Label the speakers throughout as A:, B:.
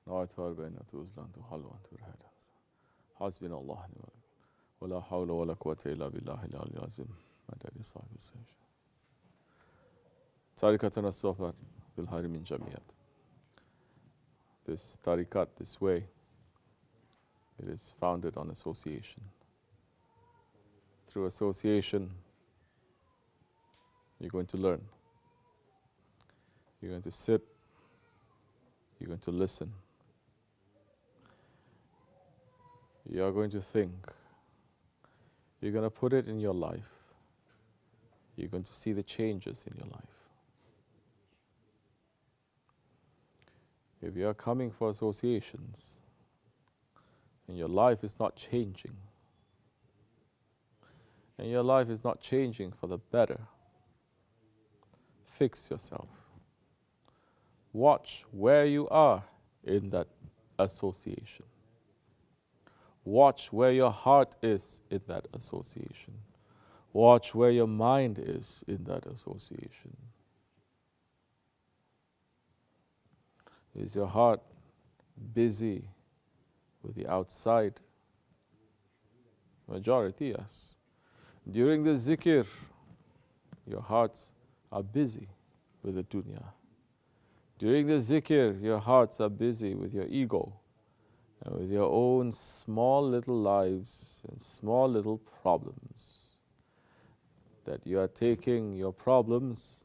A: نعتبر بين توزلان تخلوان ترهلا حسبنا الله ونعم الوكيل ولا حول ولا قوة إلا بالله العلي العظيم مدد صاحب السيف طريقتنا الصحبة بالخير من جميعات. This tariqat, this way, it is founded on association. Through association, you're going to learn. You're going to sit. You're going to listen. You are going to think. You're going to put it in your life. You're going to see the changes in your life. If you are coming for associations and your life is not changing, and your life is not changing for the better, fix yourself. Watch where you are in that association. Watch where your heart is in that association. Watch where your mind is in that association. Is your heart busy with the outside? Majority, yes. During the zikr, your hearts are busy with the dunya. During the zikr, your hearts are busy with your ego and with your own small little lives and small little problems. That you are taking your problems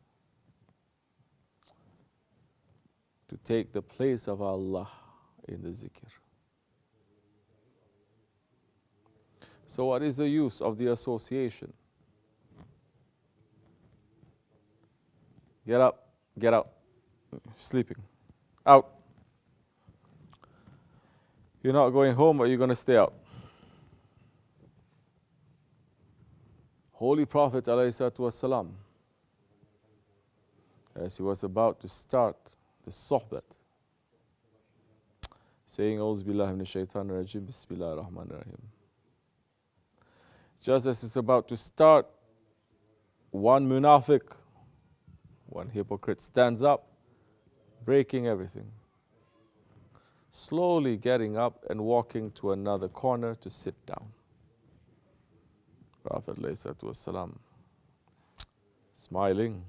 A: to take the place of Allah in the zikr. So what is the use of the association? Get up, get out. Sleeping. Out. You're not going home, or you're going to stay out. Holy Prophet ﷺ, as he was about to start the Sohbet, saying, Auzu billahi minash shaitanir rajim, Bismillahir Rahmanir Rahim. Just as it's about to start, one munafiq, one hypocrite stands up, breaking everything, slowly getting up and walking to another corner to sit down. Prophet ﷺ, smiling,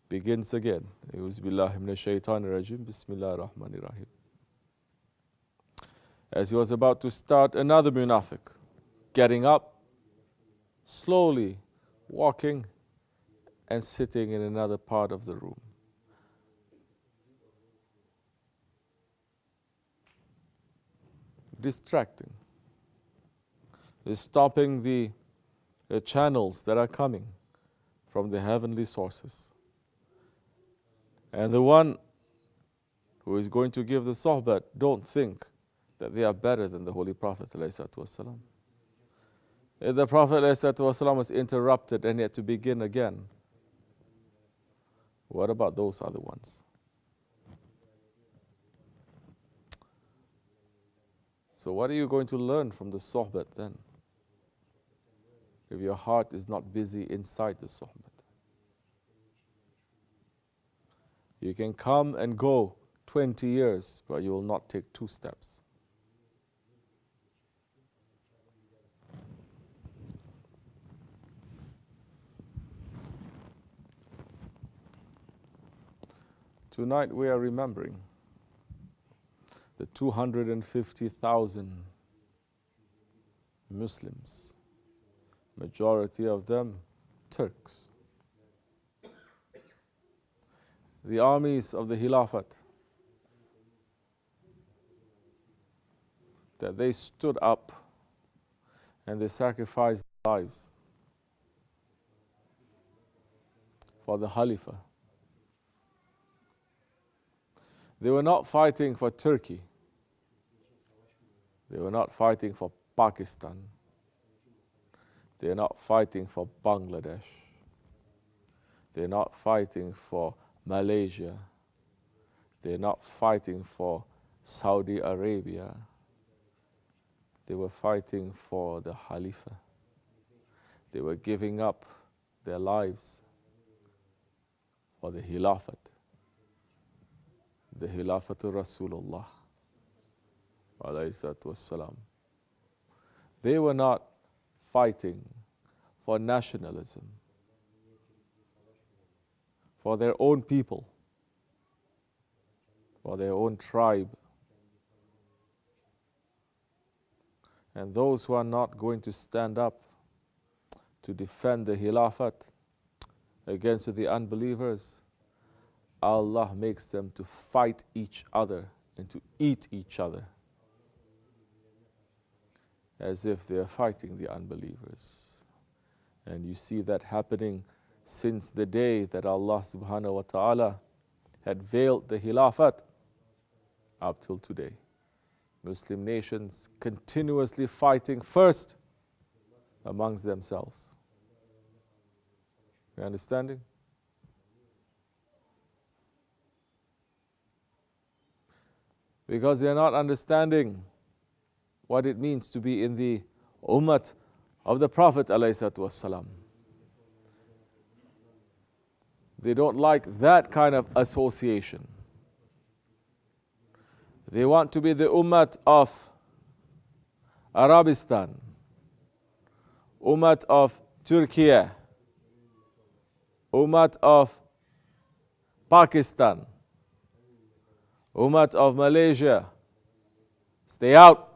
A: begins again. Auzu billahi minash shaitanir rajim, Bismillahir Rahmanir Rahim. As he was about to start, another munafiq, getting up, slowly walking and sitting in another part of the room. Distracting. Is stopping the channels that are coming from the heavenly sources. And the one who is going to give the sohbet, don't think that they are better than the Holy Prophet ﷺ. If the Prophet ﷺ was interrupted and he had to begin again, what about those other ones? So what are you going to learn from the sohbet then, if your heart is not busy inside the sohbet? You can come and go 20 years, but you will not take 2 steps. Tonight we are remembering the 250,000 Muslims, majority of them Turks. The armies of the Khilafat, that they stood up and they sacrificed their lives for the Khalifah. They were not fighting for Turkey. They were not fighting for Pakistan. They are not fighting for Bangladesh. They are not fighting for Malaysia. They are not fighting for Saudi Arabia. They were fighting for the Khalifah. They were giving up their lives for the Khilafat. The Khilafatul Rasulullah alayhi salatu wassalam. They were not fighting for nationalism, for their own people, for their own tribe. And those who are not going to stand up to defend the Khilafat against the unbelievers, Allah makes them to fight each other and to eat each other as if they are fighting the unbelievers. And you see that happening since the day that Allah subhanahu wa ta'ala had veiled the Khilafat up till today. Muslim nations continuously fighting first amongst themselves. You understanding? Because they are not understanding what it means to be in the ummah of the Prophet ﷺ. They don't like that kind of association. They want to be the ummah of Arabistan, ummah of Turkey, ummah of Pakistan, ummah of Malaysia. Stay out.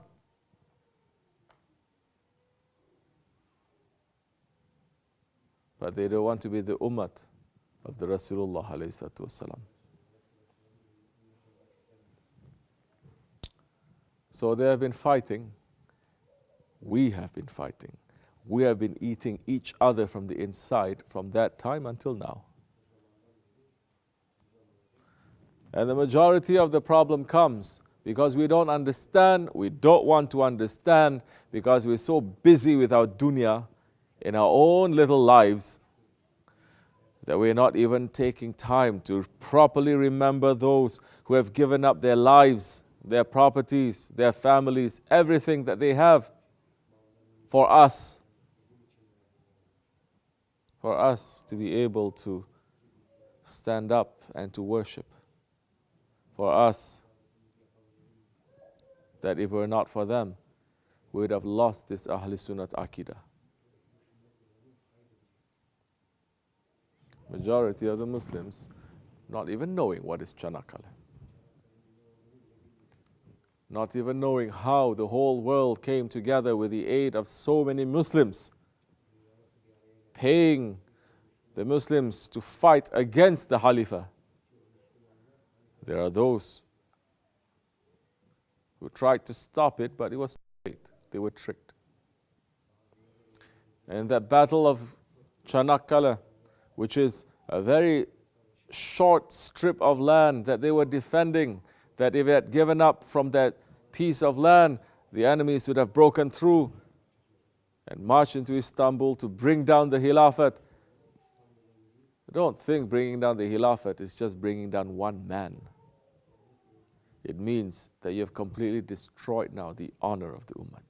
A: But they don't want to be the ummah of the Rasulullah alayhi salatu wasalam. So they have been fighting. We have been fighting. We have been eating each other from the inside from that time until now. And the majority of the problem comes because we don't understand, we don't want to understand, because we're so busy with our dunya in our own little lives that we're not even taking time to properly remember those who have given up their lives, their properties, their families, everything that they have for us to be able to stand up and to worship. For us, that if it were not for them, we would have lost this Ahl Sunnat Aqidah. Majority of the Muslims not even knowing what is Canakkale. Not even knowing how the whole world came together with the aid of so many Muslims, paying the Muslims to fight against the Khalifah. There are those who tried to stop it, but it was too late. They were tricked. And that battle of Canakkale, which is a very short strip of land that they were defending, that if they had given up from that piece of land, the enemies would have broken through and marched into Istanbul to bring down the Khilafat. Don't think bringing down the Khilafat is just bringing down one man. It means that you have completely destroyed now the honor of the ummah.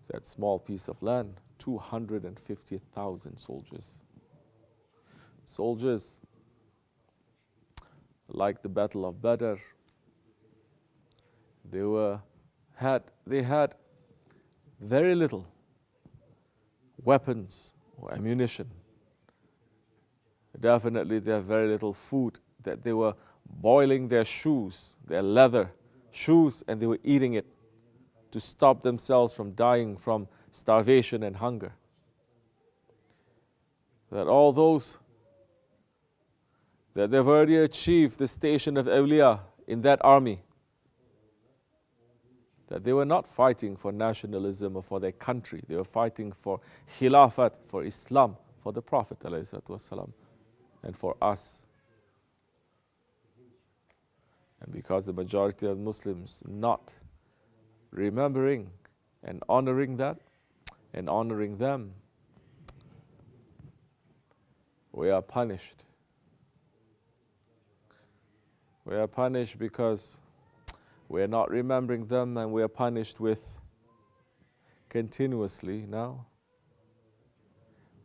A: That small piece of land, 250,000 soldiers. Soldiers, like the Battle of Badr, they had very little weapons or ammunition. Definitely they have very little food, that they were boiling their shoes, their leather shoes, and they were eating it to stop themselves from dying from starvation and hunger. That all those that they've already achieved the station of awliya in that army, that they were not fighting for nationalism or for their country. They were fighting for Khilafat, for Islam, for the Prophet ﷺ, and for us. And because the majority of Muslims not remembering and honoring that and honoring them, we are punished. We are punished because we are not remembering them, and we are punished with continuously now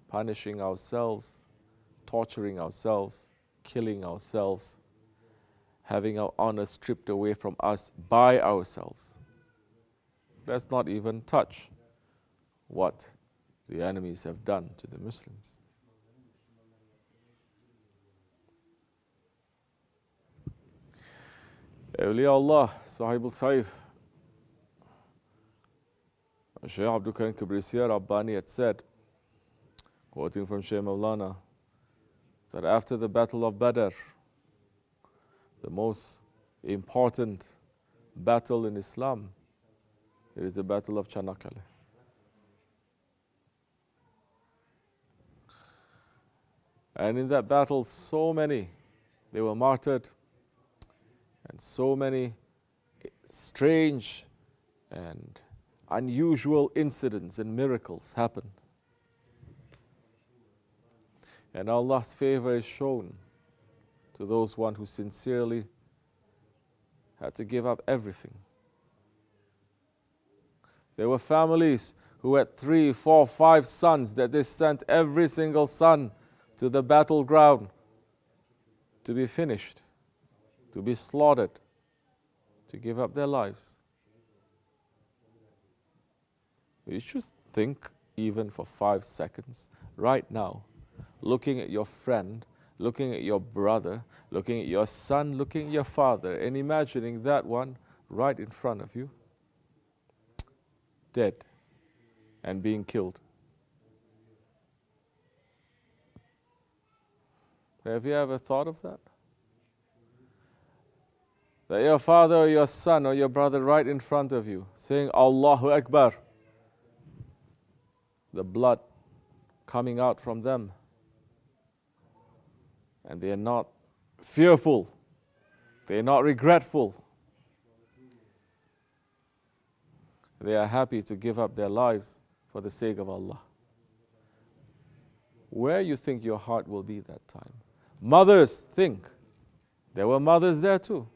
A: punishing ourselves, torturing ourselves, killing ourselves, having our honor stripped away from us by ourselves. Let's not even touch what the enemies have done to the Muslims. Awliyaullah, Sahibul Saif, Shaykh AbdulKerim Kibrisi Rabbani had said, quoting from Shaykh Maulana, that after the Battle of Badr, the most important battle in Islam, it is the Battle of Canakkale. And in that battle, so many, they were martyred, and so many strange and unusual incidents and miracles happened. And Allah's favor is shown to those one who sincerely had to give up everything. There were families who had 3, 4, 5 sons that they sent every single son to the battleground to be finished, to be slaughtered, to give up their lives. You should think even for 5 seconds right now, looking at your friend, looking at your brother, looking at your son, looking at your father, and imagining that one right in front of you, dead and being killed. Have you ever thought of that? That your father or your son or your brother right in front of you, saying Allahu Akbar, the blood coming out from them, and they are not fearful, they are not regretful, they are happy to give up their lives for the sake of Allah. Where you think your heart will be that time? Mothers, think. There were mothers there too,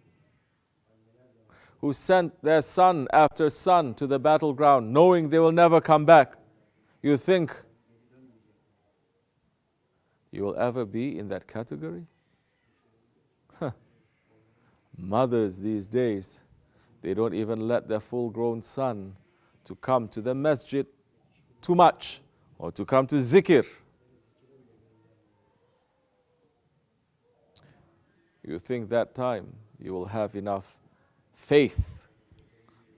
A: who sent their son after son to the battleground, knowing they will never come back. You think you will ever be in that category? Mothers these days, they don't even let their full-grown son to come to the masjid too much, or to come to zikr. You think that time you will have enough faith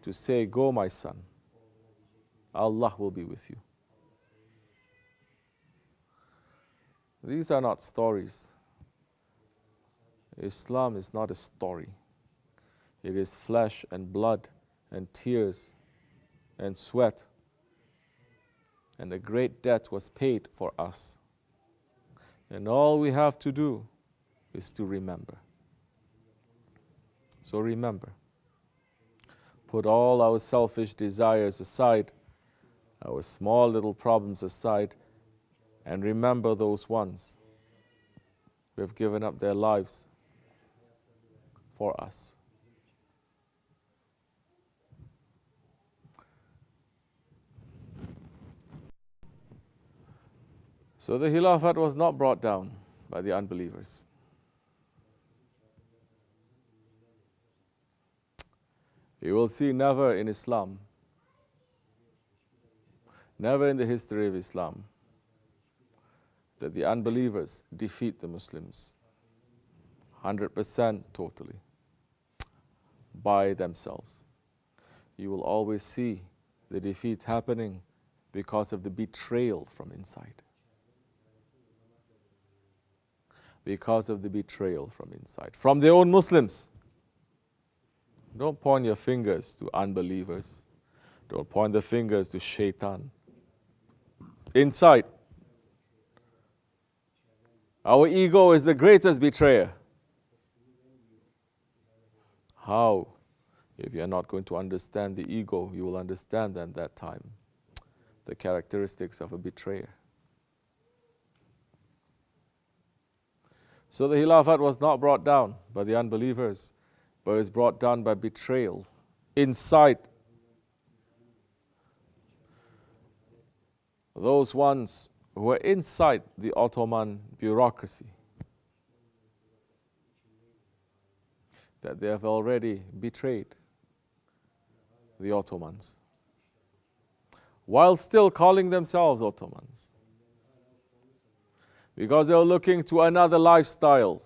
A: to say, go my son, Allah will be with you. These are not stories. Islam is not a story. It is flesh and blood and tears and sweat. And a great debt was paid for us. And all we have to do is to remember. So remember. Put all our selfish desires aside, our small little problems aside, and remember those ones who have given up their lives for us. So the Khilafat was not brought down by the unbelievers. You will see never in Islam, never in the history of Islam, that the unbelievers defeat the Muslims 100% totally by themselves. You will always see the defeat happening because of the betrayal from inside. Because of the betrayal from inside, from their own Muslims. Don't point your fingers to unbelievers. Don't point the fingers to shaitan. Inside, our ego is the greatest betrayer. How? If you are not going to understand the ego, you will understand at that time the characteristics of a betrayer. So the Khilafat was not brought down by the unbelievers, but it was brought down by betrayal inside. Those ones who were inside the Ottoman bureaucracy. that they have already betrayed the Ottomans, while still calling themselves Ottomans, because they are looking to another lifestyle.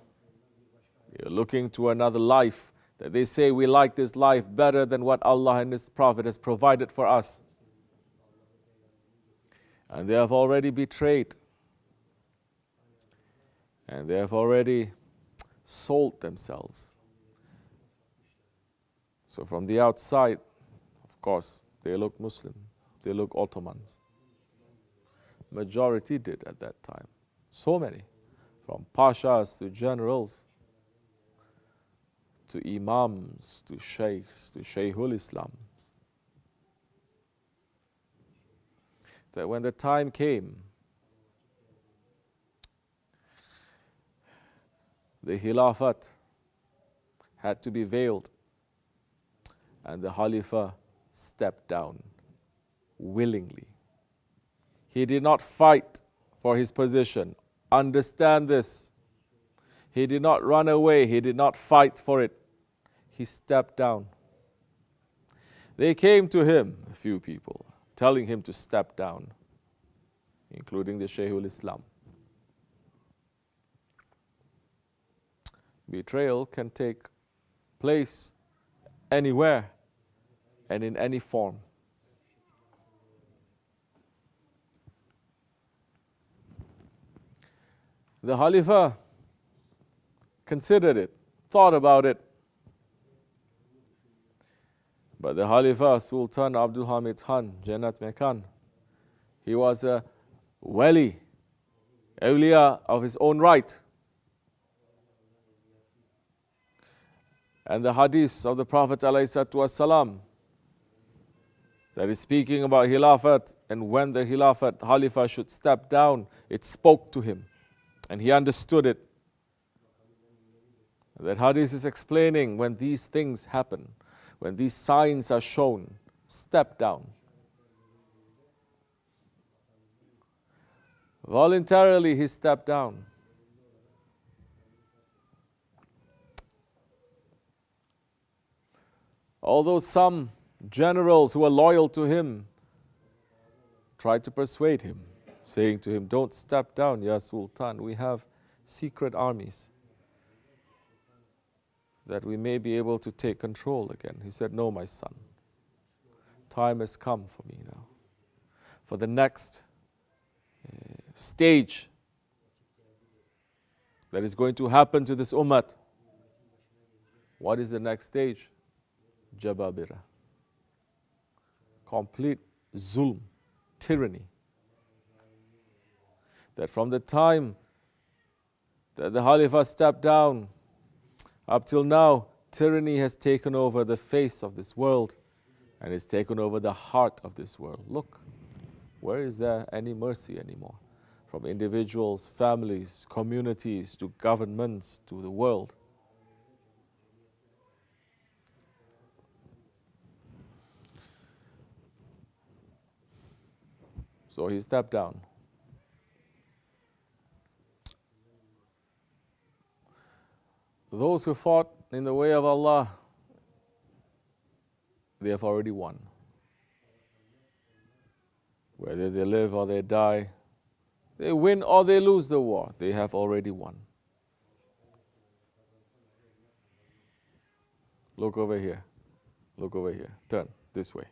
A: They are looking to another life, that they say, we like this life better than what Allah and His Prophet has provided for us. And they have already betrayed, and they have already sold themselves. So from the outside, of course, they look Muslim, they look Ottomans. Majority did at that time. So many, from pashas to generals, to imams, to sheikhs, to Shaykhul Islams. That when the time came, the Khilafat had to be veiled, and the Khalifah stepped down willingly. He did not fight for his position. Understand this. He did not run away. He did not fight for it. He stepped down. They came to him, a few people, telling him to step down, including the Shaykhul Islam. Betrayal can take place anywhere and in any form. The Khalifah considered it, thought about it. But the Khalifah, Sultan Abdul Hamid Khan, Jannat Mekan, he was a wali, awliya of his own right. And the hadith of the Prophet ﷺ, that is speaking about Khilafat, and when the Khilafat Khalifa should step down, it spoke to him and he understood it. That hadith is explaining, when these things happen, when these signs are shown, step down. Voluntarily he stepped down. Although some generals who were loyal to him tried to persuade him, saying to him, don't step down, Ya Sultan, we have secret armies that we may be able to take control again. He said, no, my son, time has come for me now, for the next stage that is going to happen to this ummah. What is the next stage? Jababira. Complete zulm, tyranny. That from the time that the Khalifah stepped down up till now, tyranny has taken over the face of this world and has taken over the heart of this world. Look, where is there any mercy anymore? From individuals, families, communities, to governments, to the world. So he stepped down. Those who fought in the way of Allah, they have already won. Whether they live or they die, they win or they lose the war, they have already won. Look over here. Look over here. Turn this way.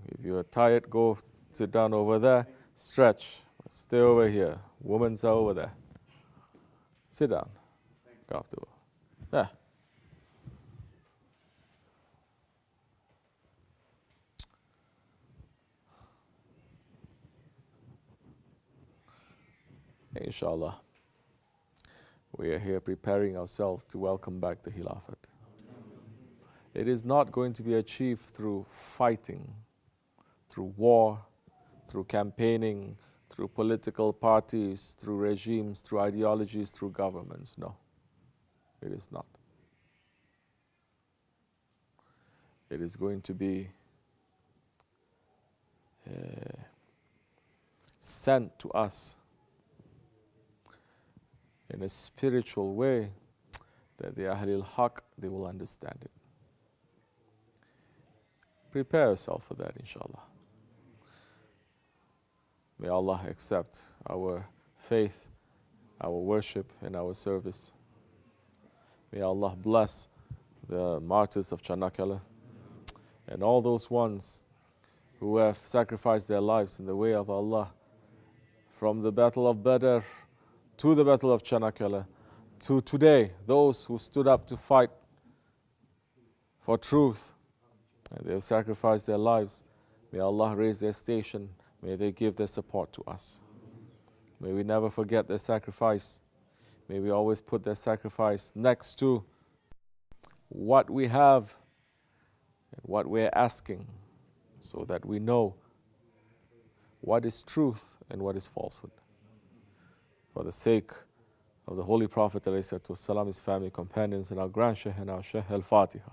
A: If you are tired, go sit down over there. Stretch. Stay over here. Women's are over there. Sit down. Comfortable. Yeah. Inshallah, we are here preparing ourselves to welcome back the Khilafat. It is not going to be achieved through fighting, through war, through campaigning, through political parties, through regimes, through ideologies, through governments. No, it is not. It is going to be sent to us in a spiritual way that the Ahlul Haq, they will understand it. Prepare yourself for that, inshallah. May Allah accept our faith, our worship, and our service. May Allah bless the martyrs of Canakkale and all those ones who have sacrificed their lives in the way of Allah, from the Battle of Badr to the Battle of Canakkale to today, those who stood up to fight for truth, and they have sacrificed their lives. May Allah raise their station. May they give their support to us. May we never forget their sacrifice. May we always put their sacrifice next to what we have and what we're asking, so that we know what is truth and what is falsehood. For the sake of the Holy Prophet ﷺ, his family, companions, and our Grand Shaykh and our Shaykh al-Fatiha.